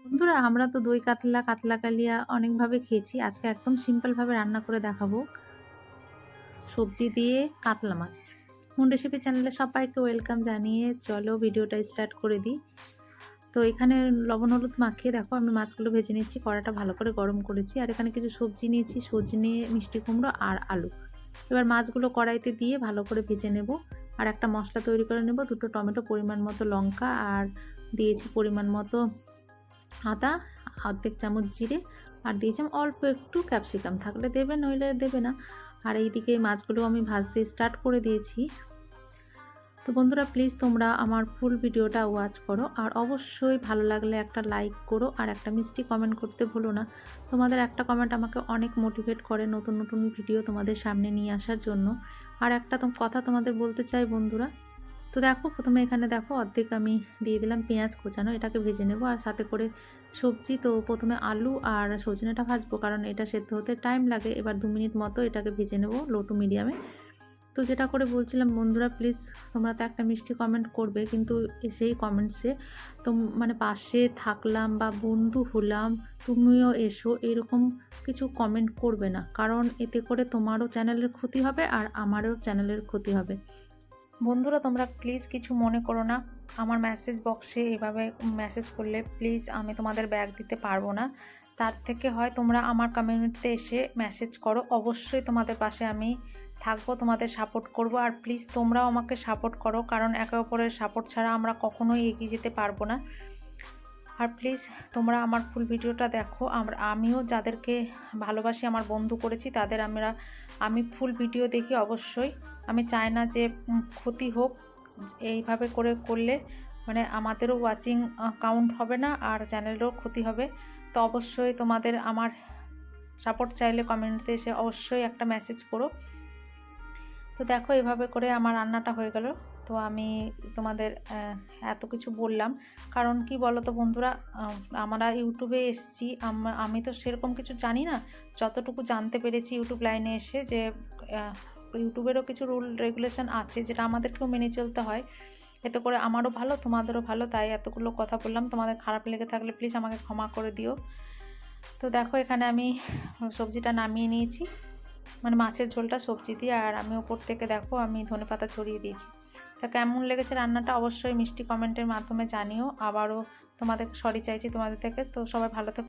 বন্ধুরা আমরা তো দই কাতলা, কাতলা কালিয়া অনেকভাবে খেয়েছি। আজকে একদম সিম্পল ভাবে রান্না করে দেখাবো। সবজি দিয়ে কাতলা মাছ। মুন রেসিপি চ্যানেলে সবাইকে ওয়েলকাম জানিয়ে চলো ভিডিওটা স্টার্ট করে দিই। তো এখানে লবণ হলুদ মাখিয়ে দেখো আমি মাছগুলো ভেজে নিচ্ছি। কড়াটা ভালো করে গরম করেছি। আর এখানে কিছু সবজি নিয়েছি, সজনে, মিষ্টি কুমড়ো আর আলু। এবার মাছগুলো কড়াইতে দিয়ে ভালো করে ভেজে নেব। আর একটা মশলা তৈরি করে নেব। 2টো টমেটো, পরিমাণ মতো লঙ্কা আর দিয়েছি পরিমাণ মতো আদা, অর্ধেক চামচ জিরে আর দিয়েছিলাম অল্প একটু ক্যাপসিকাম, থাকলে দেবে নইলে দেবে না। আর এইদিকে মাছগুলো আমি ভাজতে স্টার্ট করে দিয়েছি। তো বন্ধুরা প্লিজ তোমরা আমার ফুল ভিডিওটা ওয়াচ করো আর অবশ্যই ভালো লাগলে একটা লাইক করো আর একটা মিষ্টি কমেন্ট করতে ভুলো না। তোমাদের একটা কমেন্ট আমাকে অনেক মোটিভেট করে নতুন নতুন ভিডিও তোমাদের সামনে নিয়ে আসার জন্য। আর একটা কথা তোমাদের বলতে চাই বন্ধুরা। তো দেখো প্রথমে এখানে দেখো অর্ধেক আমি দিয়ে দিলাম পেঁয়াজ কোচানো, এটাকে ভেজে নেব। আর সাথে করে সবজি, তো প্রথমে আলু আর সজনেটা ভাজবো কারণ এটা সেদ্ধ হতে টাইম লাগে। এবার 2 মিনিট মতো এটাকে ভেজে নেব লো টু মিডিয়ামে। তো যেটা করে বলছিলাম বন্ধুরা প্লিজ তোমরা তো একটা মিষ্টি কমেন্ট করবে, কিন্তু সেই কমেন্টসে তো মানে পাশে থাকলাম বা বন্ধু হলাম, তুমিও এসো, এরকম কিছু কমেন্ট করবে না, কারণ এতে করে তোমারও চ্যানেলের ক্ষতি হবে আর আমারও চ্যানেলের ক্ষতি হবে। বন্ধুরা তোমরা প্লিজ কিছু মনে করো না, আমার মেসেজ বক্সে এভাবে মেসেজ করলে প্লিজ আমি তোমাদের ব্যাগ দিতে পারবো না। তার থেকে হয় তোমরা আমার কমিউনিটিতে এসে মেসেজ করো, অবশ্যই তোমাদের পাশে আমি থাকবো, তোমাদের সাপোর্ট করব। আর প্লিজ তোমরাও আমাকে সাপোর্ট করো, কারণ একে অপরের সাপোর্ট ছাড়া আমরা কখনোই এগিয়ে যেতে পারবো না। আর প্লিজ তোমরা আমার ফুল ভিডিওটা দেখো। আমিও যাদেরকে ভালোবাসি, আমার বন্ধু করেছি, তাদের আমি ফুল ভিডিও দেখি অবশ্যই। আমি চাই না যে ক্ষতি হোক। এইভাবে করলে মানে আমাদেরও ওয়াচিং কাউন্ট হবে না আর চ্যানেলেরও ক্ষতি হবে। তো অবশ্যই তোমাদের আমার সাপোর্ট চাইলে কমেন্টে এসে অবশ্যই একটা মেসেজ করো। তো দেখো এভাবে করে আমার রান্নাটা হয়ে গেল। তো আমি তোমাদের এত কিছু বললাম কারণ কি বলো তো বন্ধুরা, আমরা ইউটিউবে এসছি, আমি তো সেরকম কিছু জানি না। যতটুকু জানতে পেরেছি ইউটিউব লাইনে এসে, যে ইউটিউবেরও কিছু রুল রেগুলেশন আছে যেটা আমাদেরকেও মেনে চলতে হয়। এতে করে আমারও ভালো, তোমাদেরও ভালো, তাই এতগুলো কথা বললাম। তোমাদের খারাপ লেগে থাকলে প্লিজ আমাকে ক্ষমা করে দিও। তো দেখো এখানে আমি সবজিটা নামিয়ে নিয়েছি, মানে মাছের ঝোলটা সবজি দিয়ে, আর আমি ওপর থেকে দেখো আমি ধনেপাতা ছড়িয়ে দিয়েছি। তা কেমন লেগেছে রান্নাটা অবশ্যই মিষ্টি কমেন্টের মাধ্যমে জানিও। আবারও তোমাদের সরি চাইছি তোমাদের থেকে। তো সবাই ভালো থেকো।